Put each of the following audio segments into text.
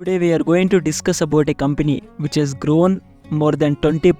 Today we are going to discuss about a company which has grown more than 20%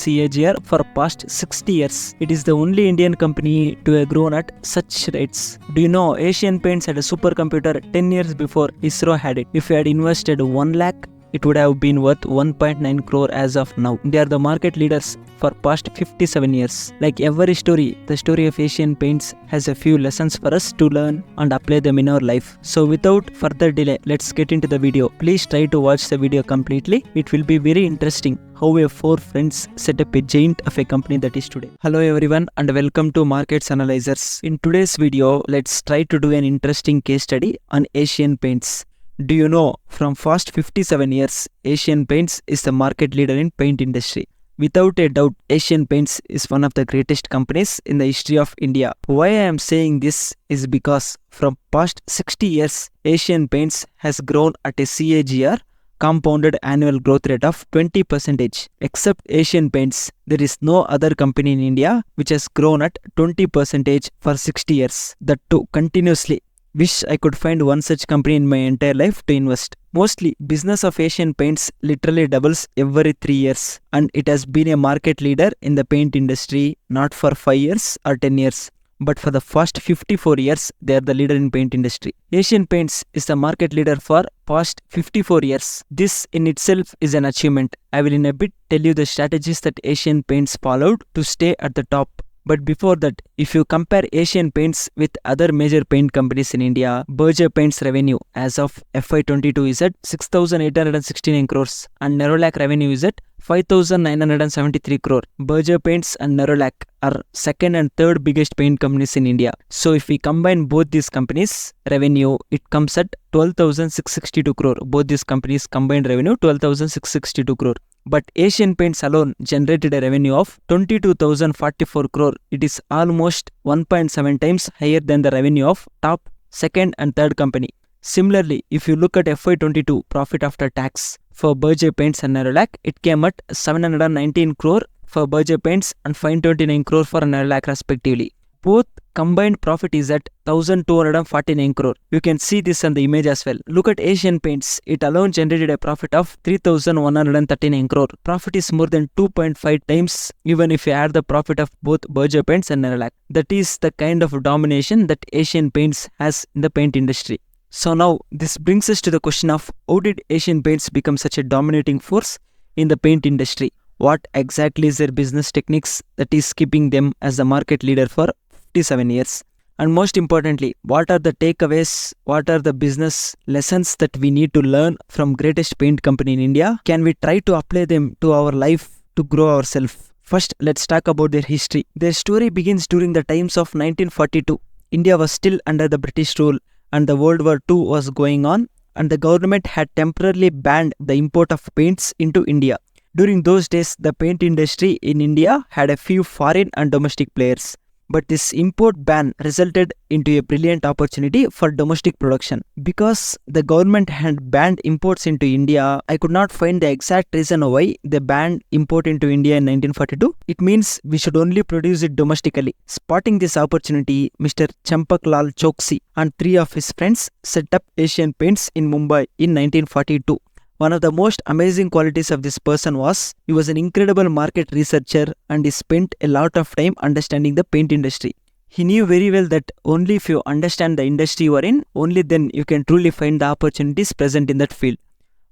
CAGR for past 60 years. It is the only Indian company to have grown at such rates. Do you know Asian Paints had a supercomputer 10 years before ISRO had it? If you had invested 1 lakh, it would have been worth 1.9 crore as of now. They are the market leaders for past 57 years. Like every story, the story of Asian Paints has a few lessons for us to learn and apply them in our life. So without further delay, let's get into the video. Please try to watch the video completely. It will be very interesting how our 4 friends set up a giant of a company that is today. Hello everyone and welcome to Markets Analyzers. In today's video, let's try to do an interesting case study on Asian Paints. Do you know, from past 57 years, Asian Paints is the market leader in paint industry. Without a doubt, Asian Paints is one of the greatest companies in the history of India. Why I am saying this is because from past 60 years, Asian Paints has grown at a CAGR, compounded annual growth rate of 20%. Except Asian Paints, there is no other company in India which has grown at 20% for 60 years. That too continuously. Wish I could find one such company in my entire life to invest. Mostly, business of Asian Paints literally doubles every 3 years, and it has been a market leader in the paint industry not for 5 years or 10 years, but for the first 54 years they are the leader in paint industry. Asian Paints is the market leader for past 54 years. This in itself is an achievement. I will in a bit tell you the strategies that Asian Paints followed to stay at the top. But before that, if you compare Asian Paints with other major paint companies in India, Berger Paints revenue as of FY22 is at 6,869 crores and Nerolac revenue is at 5,973 crore. Berger Paints and Nerolac are second and third biggest paint companies in India. So if we combine both these companies' revenue, it comes at 12,662 crore. Both these companies' combined revenue 12,662 crore. But Asian Paints alone generated a revenue of 22,044 crore. It is almost 1.7 times higher than the revenue of top, second and third company. Similarly, if you look at FY22 profit after tax for Berger Paints and Nerolac, it came at 719 crore for Berger Paints and 529 crore for Nerolac respectively. Both combined profit is at 1,249 crore. You can see this on the image as well. Look at Asian Paints. It alone generated a profit of 3,139 crore. Profit is more than 2.5 times even if you add the profit of both Berger Paints and Nerolac. That is the kind of domination that Asian Paints has in the paint industry. So now this brings us to the question of how did Asian Paints become such a dominating force in the paint industry? What exactly is their business techniques that is keeping them as the market leader for 57 years? And most importantly, what are the takeaways? What are the business lessons that we need to learn from greatest paint company in India? Can we try to apply them to our life to grow ourselves? First, let's talk about their history. Their story begins during the times of 1942. India was still under the British rule and the World War II was going on, and the government had temporarily banned the import of paints into India. During those days, the paint industry in India had a few foreign and domestic players. But this import ban resulted into a brilliant opportunity for domestic production. Because the government had banned imports into India, I could not find the exact reason why they banned import into India in 1942. It means we should only produce it domestically. Spotting this opportunity, Mr. Champaklal Choksi and 3 of his friends set up Asian Paints in Mumbai in 1942. One of the most amazing qualities of this person was he was an incredible market researcher and he spent a lot of time understanding the paint industry. He knew very well that only if you understand the industry you are in, only then you can truly find the opportunities present in that field.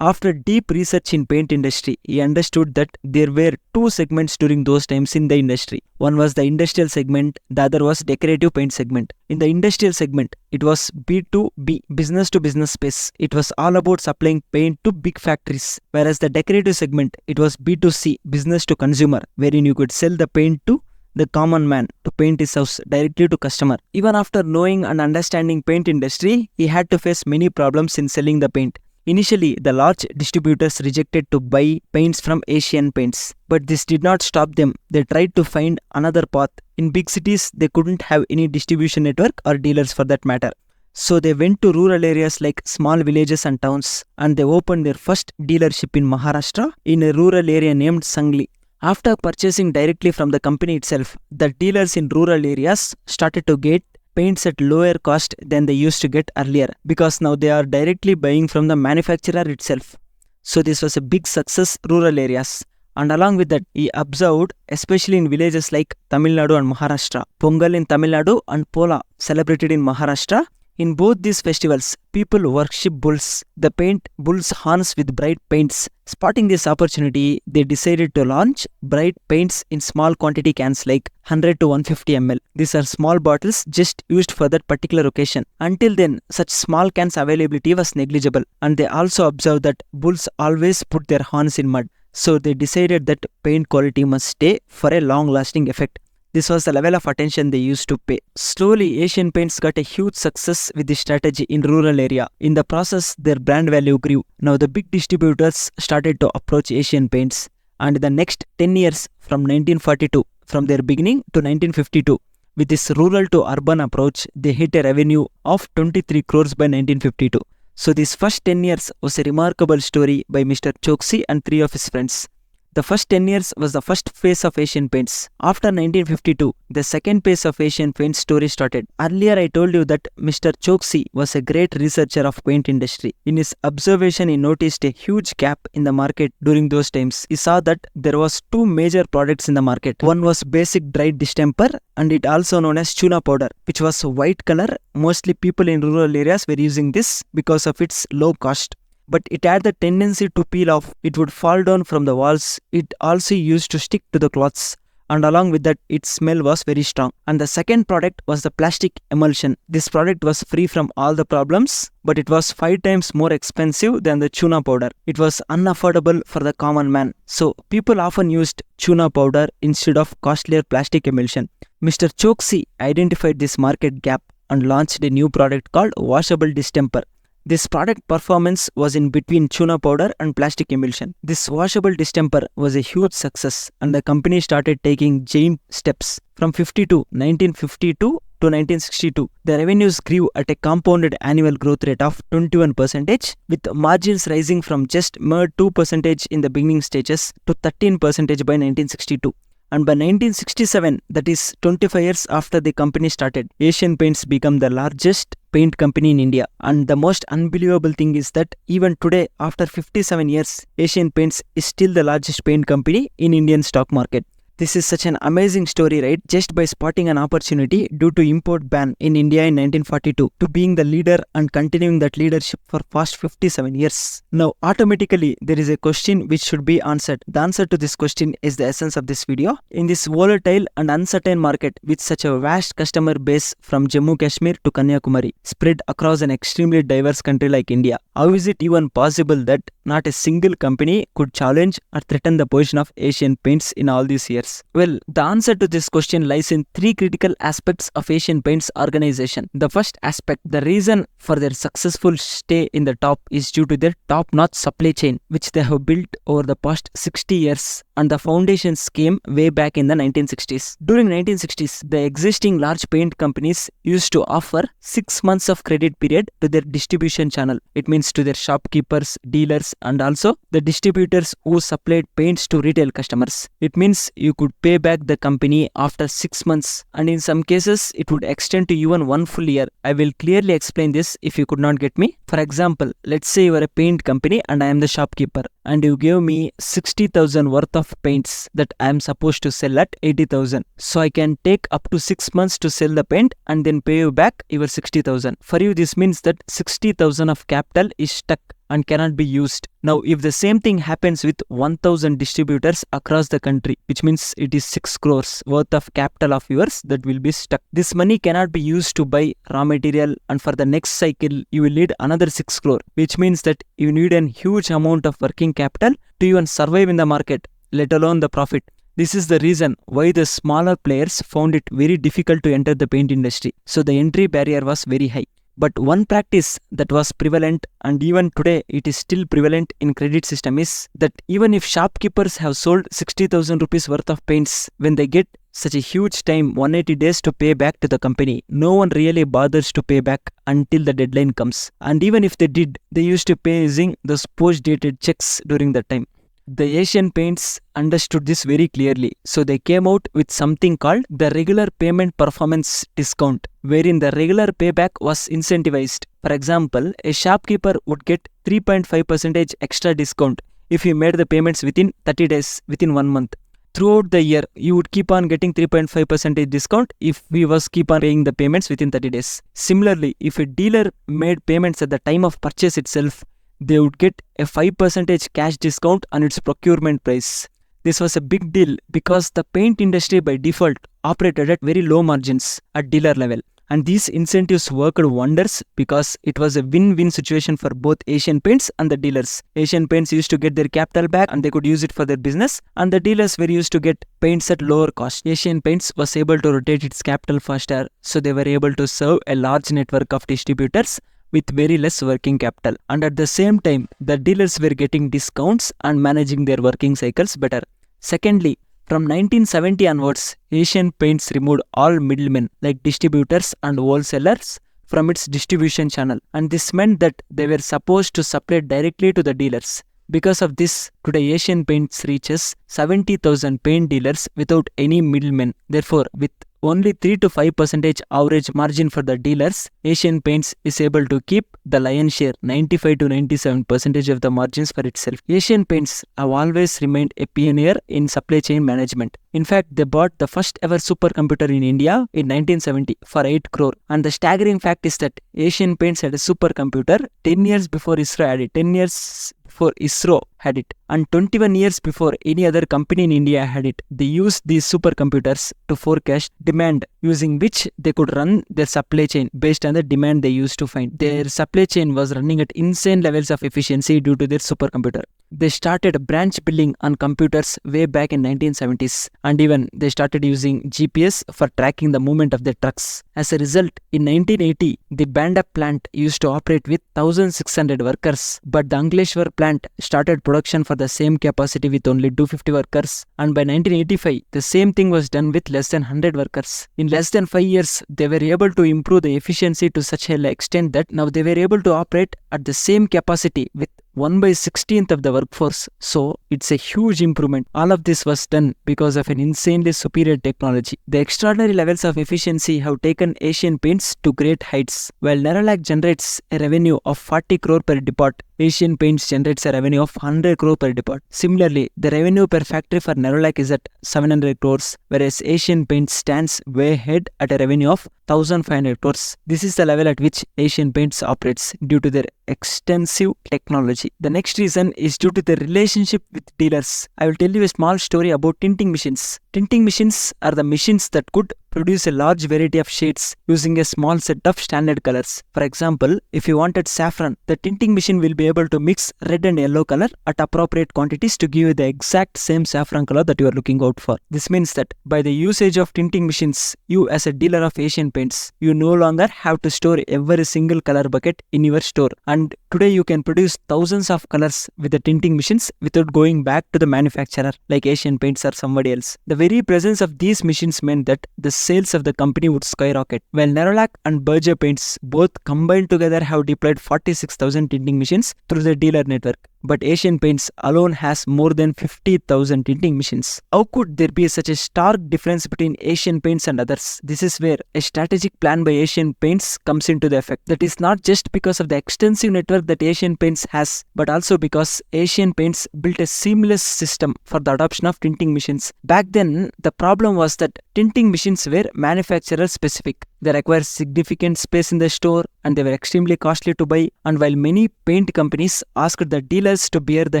After deep research in paint industry, he understood that there were 2 segments during those times in the industry. One was the industrial segment, the other was decorative paint segment. In the industrial segment, it was B2B, business to business space. It was all about supplying paint to big factories. Whereas the decorative segment, it was B2C, business to consumer, wherein you could sell the paint to the common man to paint his house directly to customer. Even after knowing and understanding paint industry, he had to face many problems in selling the paint. Initially, the large distributors rejected to buy paints from Asian Paints, but this did not stop them. They tried to find another path. In big cities, they couldn't have any distribution network or dealers for that matter. So they went to rural areas like small villages and towns, and they opened their first dealership in Maharashtra in a rural area named Sangli. After purchasing directly from the company itself, the dealers in rural areas started to get paints at lower cost than they used to get earlier, because now they are directly buying from the manufacturer itself. So this was a big success rural areas. And along with that, he observed, especially in villages like Tamil Nadu and Maharashtra, Pongal in Tamil Nadu and Pola celebrated in Maharashtra. In both these festivals, people worship bulls. They paint bulls' horns with bright paints. Spotting this opportunity, they decided to launch bright paints in small quantity cans like 100 to 150 ml. These are small bottles just used for that particular occasion. Until then, such small cans availability was negligible, and they also observed that bulls always put their horns in mud. So they decided that paint quality must stay for a long-lasting effect. This was the level of attention they used to pay. Slowly, Asian Paints got a huge success with this strategy in rural area. In the process, their brand value grew. Now the big distributors started to approach Asian Paints. And in the next 10 years, from 1942, from their beginning to 1952, with this rural to urban approach, they hit a revenue of 23 crores by 1952. So this first 10 years was a remarkable story by Mr. Choksi and 3 of his friends. The first 10 years was the first phase of Asian Paints. After 1952, the second phase of Asian Paints story started. Earlier I told you that Mr. Choksi was a great researcher of paint industry. In his observation, he noticed a huge gap in the market during those times. He saw that there was 2 major products in the market. One was basic dried distemper, and it also known as tuna powder, which was white color. Mostly people in rural areas were using this because of its low cost. But it had the tendency to peel off. It would fall down from the walls. It also used to stick to the cloths. And along with that, its smell was very strong. And the second product was the plastic emulsion. This product was free from all the problems, but it was 5 times more expensive than the tuna powder. It was unaffordable for the common man. So people often used tuna powder instead of costlier plastic emulsion. Mr. Choksi identified this market gap and launched a new product called washable distemper. This product performance was in between tuna powder and plastic emulsion. This washable distemper was a huge success, and the company started taking giant steps. From 1952 to 1962, the revenues grew at a compounded annual growth rate of 21%, with margins rising from just mere 2% in the beginning stages to 13% by 1962. And by 1967, that is 25 years after the company started, Asian Paints became the largest paint company in India. And the most unbelievable thing is that even today, after 57 years, Asian Paints is still the largest paint company in Indian stock market. This is such an amazing story, right? Just by spotting an opportunity due to import ban in India in 1942 to being the leader and continuing that leadership for past 57 years. Now, automatically, there is a question which should be answered. The answer to this question is the essence of this video. In this volatile and uncertain market with such a vast customer base from Jammu Kashmir to Kanyakumari, spread across an extremely diverse country like India, how is it even possible that not a single company could challenge or threaten the position of Asian Paints in all these years? Well, the answer to this question lies in 3 critical aspects of Asian Paints organization. The first aspect, the reason for their successful stay in the top is due to their top-notch supply chain, which they have built over the past 60 years, and the foundations came way back in the 1960s. During 1960s, the existing large paint companies used to offer 6 months of credit period to their distribution channel. It means to their shopkeepers, dealers, and also the distributors who supplied paints to retail customers. It means you could pay back the company after 6 months, and in some cases it would extend to even 1 full year. I will clearly explain this if you could not get me. For example, let's say you are a paint company and I am the shopkeeper, and you gave me 60,000 worth of paints that I am supposed to sell at 80,000. So I can take up to 6 months to sell the paint and then pay you back your 60,000. For you, this means that 60,000 of capital is stuck and cannot be used. Now, if the same thing happens with 1,000 distributors across the country, which means it is 6 crores worth of capital of yours that will be stuck. This money cannot be used to buy raw material, and for the next cycle, you will need another 6 crore, which means that you need a huge amount of working capital to even survive in the market, let alone the profit. This is the reason why the smaller players found it very difficult to enter the paint industry. So the entry barrier was very high. But one practice that was prevalent, and even today it is still prevalent in credit system, is that even if shopkeepers have sold 60,000 rupees worth of paints, when they get such a huge time, 180 days to pay back to the company, no one really bothers to pay back until the deadline comes. And even if they did, they used to pay using those post-dated checks during that time. The Asian Paints understood this very clearly, so they came out with something called the regular payment performance discount, wherein the regular payback was incentivized. For example, a shopkeeper would get 3.5% extra discount if he made the payments within 30 days, within 1 month. Throughout the year, you would keep on getting 3.5% discount if we was keep on paying the payments within 30 days. Similarly, if a dealer made payments at the time of purchase itself, they would get a 5% cash discount on its procurement price. This was a big deal because the paint industry by default operated at very low margins at dealer level. And these incentives worked wonders because it was a win-win situation for both Asian Paints and the dealers. Asian Paints used to get their capital back and they could use it for their business, and the dealers were used to get paints at lower cost. Asian Paints was able to rotate its capital faster, so they were able to serve a large network of distributors with very less working capital. And at the same time, the dealers were getting discounts and managing their working cycles better. Secondly, from 1970 onwards, Asian Paints removed all middlemen like distributors and wholesalers from its distribution channel, and this meant that they were supposed to supply directly to the dealers. Because of this, today Asian Paints reaches 70,000 paint dealers without any middlemen. Therefore, with only 3 to 5% average margin for the dealers, Asian Paints is able to keep the lion's share, 95 to 97% of the margins for itself. Asian Paints have always remained a pioneer in supply chain management. In fact, they bought the first ever supercomputer in India in 1970 for 8 crore. And the staggering fact is that Asian Paints had a supercomputer 10 years before ISRO had it. 10 years before ISRO had it, and 21 years before any other company in India had it. They used these supercomputers to forecast demand, using which they could run their supply chain based on the demand they used to find. Their supply chain was running at insane levels of efficiency due to their supercomputer. They started branch building on computers way back in 1970s, and even they started using GPS for tracking the movement of their trucks. As a result, in 1980, the Banda plant used to operate with 1,600 workers, but the Ankleshwar plant started production for the same capacity with only 250 workers, and by 1985, the same thing was done with less than 100 workers. In less than 5 years, they were able to improve the efficiency to such an extent that now they were able to operate at the same capacity with 1/16th of the workforce. So it's a huge improvement. All of this was done because of an insanely superior technology. The extraordinary levels of efficiency have taken Asian Paints to great heights. While Nerolac generates a revenue of 40 crore per depot, Asian Paints generates a revenue of 100 crore per depot. Similarly, the revenue per factory for Nerolac is at 700 crores, whereas Asian Paints stands way ahead at a revenue of 1,500 crores. This is the level at which Asian Paints operates due to their extensive technology. The next reason is due to the relationship with dealers. I will tell you a small story about tinting machines. Tinting machines are the machines that could produce a large variety of shades using a small set of standard colors. For example, if you wanted saffron, the tinting machine will be able to mix red and yellow color at appropriate quantities to give you the exact same saffron color that you are looking out for. This means that by the usage of tinting machines, you as a dealer of Asian Paints, you no longer have to store every single color bucket in your store. And today you can produce thousands of colors with the tinting machines without going back to the manufacturer like Asian Paints or somebody else. The very presence of these machines meant that the sales of the company would skyrocket. While Nerolac and Berger Paints both combined together have deployed 46,000 tinting machines through their dealer network, but Asian Paints alone has more than 50,000 tinting machines. How could there be such a stark difference between Asian Paints and others? This is where a strategic plan by Asian Paints comes into the effect. That is not just because of the extensive network that Asian Paints has, but also because Asian Paints built a seamless system for the adoption of tinting machines. Back then, the problem was that tinting machines were manufacturer specific. They required significant space in the store and they were extremely costly to buy, and while many paint companies asked the dealers to bear the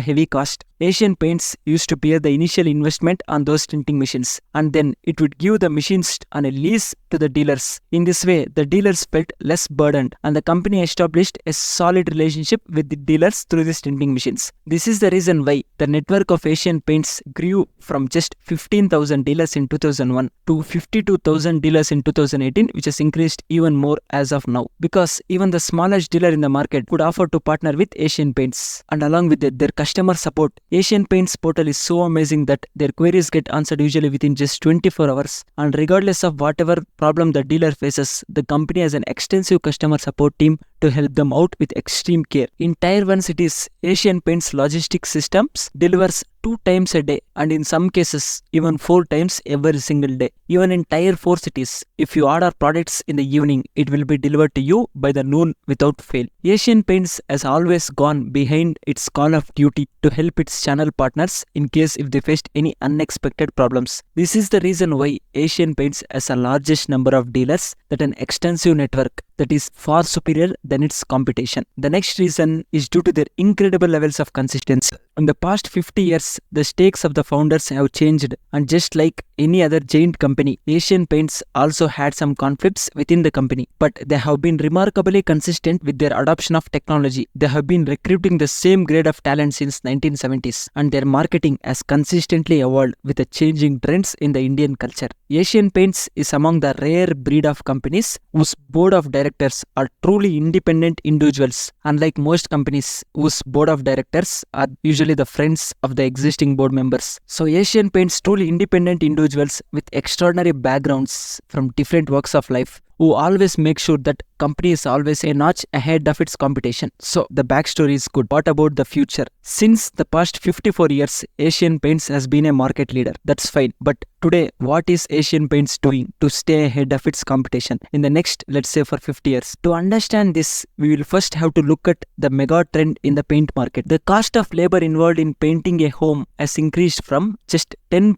heavy cost, Asian Paints used to bear the initial investment on those tinting machines, and then it would give the machines on a lease to the dealers. In this way, the dealers felt less burdened and the company established a solid relationship with the dealers through these tinting machines. This is the reason why the network of Asian Paints grew from just 15,000 dealers in 2001 to 52,000 dealers in 2018, which has increased even more as of now, because even the smallest dealer in the market could afford to partner with Asian Paints. And along with their customer support, Asian Paints portal is so amazing that their queries get answered usually within just 24 hours. And regardless of whatever problem the dealer faces, the company has an extensive customer support team to help them out with extreme care. In Tier 1 cities, Asian Paints logistics systems delivers 2 times a day, and in some cases even 4 times every single day. Even in Tier 4 cities, if you order products in the evening, it will be delivered to you by the noon without fail. Asian Paints has always gone behind its call of duty to help its channel partners in case if they faced any unexpected problems. This is the reason why Asian Paints has the largest number of dealers, that an extensive network that is far superior than its competition. The next reason is due to their incredible levels of consistency. In the past 50 years, the stakes of the founders have changed, and just like any other giant company, Asian Paints also had some conflicts within the company, but they have been remarkably consistent with their adoption of technology. They have been recruiting the same grade of talent since 1970s, and their marketing has consistently evolved with the changing trends in the Indian culture. Asian Paints is among the rare breed of companies whose board of directors are truly independent individuals, unlike most companies whose board of directors are usually the friends of the existing board members. So Asian Paints truly independent individuals with extraordinary backgrounds from different walks of life, who always make sure that company is always a notch ahead of its competition. So the backstory is good. What about the future? Since the past 54 years, Asian Paints has been a market leader. That's fine. But today, what is Asian Paints doing to stay ahead of its competition in the next, let's say, for 50 years? To understand this, we will first have to look at the mega trend in the paint market. The cost of labor involved in painting a home has increased from just 10%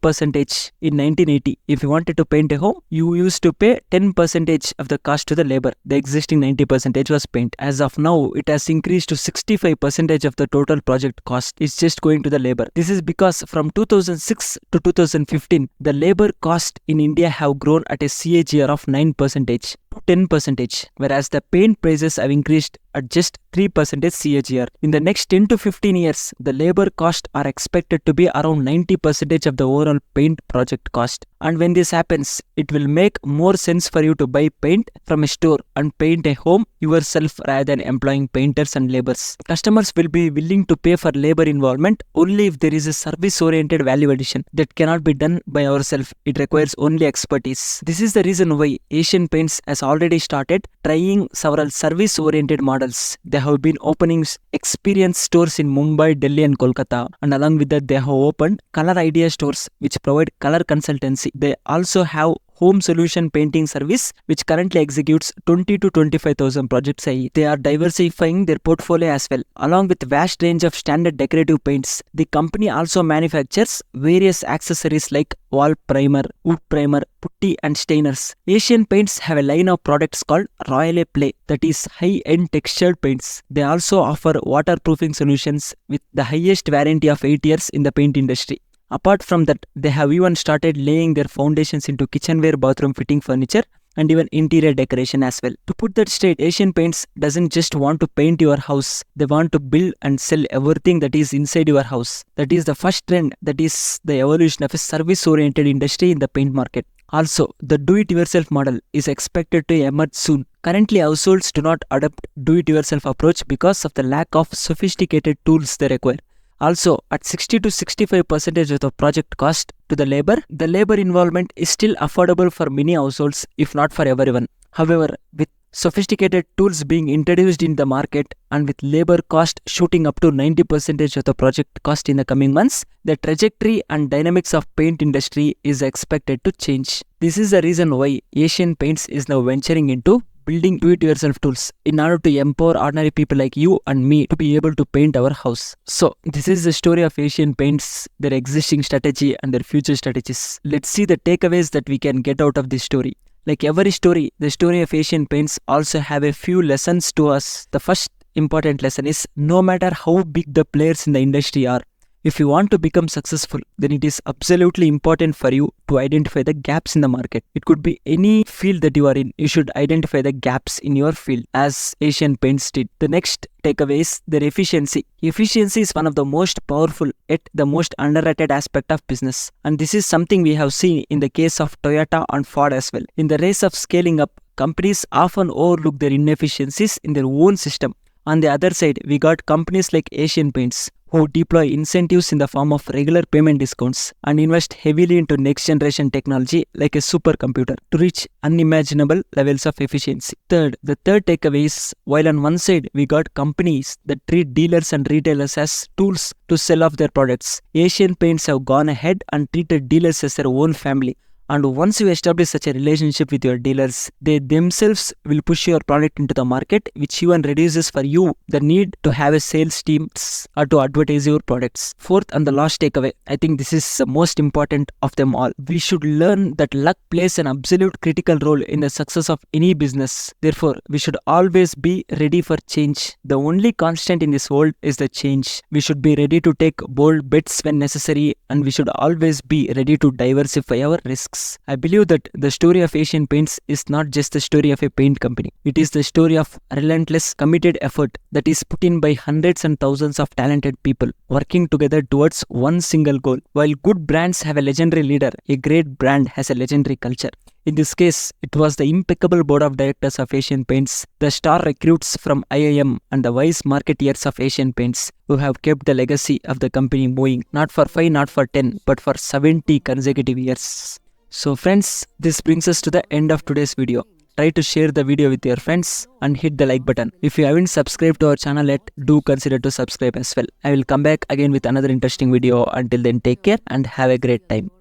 in 1980. If you wanted to paint a home, you used to pay 10% of the cost to the labor. The existing 90% was paint. As of now, it has increased to 65% of the total project cost. It's just going to the labor. This is because from 2006 to 2015, the labor cost in India have grown at a CAGR of 9% to 10%, whereas the paint prices have increased at just 3% CAGR. In the next 10 to 15 years, the labor cost are expected to be around 90% of the overall paint project cost. And when this happens, it will make more sense for you to buy paint from a store and paint a home yourself rather than employing painters and laborers. Customers will be willing to pay for labor involvement only if there is a service-oriented value addition that cannot be done by ourselves. It requires only expertise. This is the reason why Asian Paints has already started trying several service-oriented models. They have been opening experience stores in Mumbai, Delhi and Kolkata, and along with that they have opened color idea stores which provide color consultancy. They also have home solution painting service which currently executes 20 to 25,000 projects a year. They are diversifying their portfolio as well. Along with vast range of standard decorative paints, the company also manufactures various accessories like wall primer, wood primer, putty and stainers. Asian Paints have a line of products called Royale Play, that is high-end textured paints. They also offer waterproofing solutions with the highest warranty of 8 years in the paint industry. Apart from that, they have even started laying their foundations into kitchenware, bathroom fitting furniture and even interior decoration as well. To put that straight, Asian Paints doesn't just want to paint your house. They want to build and sell everything that is inside your house. That is the first trend. That is the evolution of a service-oriented industry in the paint market. Also, the do-it-yourself model is expected to emerge soon. Currently, households do not adopt do-it-yourself approach because of the lack of sophisticated tools they require. Also, at 60 to 65% of the project cost to the labor involvement is still affordable for many households, if not for everyone. However, with sophisticated tools being introduced in the market and with labor cost shooting up to 90% of the project cost in the coming months, the trajectory and dynamics of paint industry is expected to change. This is the reason why Asian Paints is now venturing into building do-it-yourself tools in order to empower ordinary people like you and me to be able to paint our house. So, this is the story of Asian Paints, their existing strategy and their future strategies. Let's see the takeaways that we can get out of this story. Like every story, the story of Asian Paints also have a few lessons to us. The first important lesson is, no matter how big the players in the industry are, if you want to become successful, then it is absolutely important for you to identify the gaps in the market. It could be any field that you are in. You should identify the gaps in your field as Asian Paints did. The next takeaway is their efficiency. Efficiency is one of the most powerful yet the most underrated aspect of business. And this is something we have seen in the case of Toyota and Ford as well. In the race of scaling up, companies often overlook their inefficiencies in their own system. On the other side, we got companies like Asian Paints who deploy incentives in the form of regular payment discounts and invest heavily into next generation technology like a supercomputer to reach unimaginable levels of efficiency. The third takeaway is, while on one side we got companies that treat dealers and retailers as tools to sell off their products, Asian Paints have gone ahead and treated dealers as their own family. And once you establish such a relationship with your dealers, they themselves will push your product into the market, which even reduces for you the need to have a sales team or to advertise your products. Fourth and the last takeaway, I think this is the most important of them all. We should learn that luck plays an absolute critical role in the success of any business. Therefore, we should always be ready for change. The only constant in this world is the change. We should be ready to take bold bets when necessary, and we should always be ready to diversify our risks. I believe that the story of Asian Paints is not just the story of a paint company. It is the story of relentless, committed effort that is put in by hundreds and thousands of talented people working together towards one single goal. While good brands have a legendary leader, a great brand has a legendary culture. In this case, it was the impeccable board of directors of Asian Paints, the star recruits from IIM, and the wise marketeers of Asian Paints who have kept the legacy of the company moving, not for 5, not for 10, but for 70 consecutive years. So friends, this brings us to the end of today's video. Try to share the video with your friends and hit the like button. If you haven't subscribed to our channel yet, do consider to subscribe as well. I will come back again with another interesting video. Until then, take care and have a great time.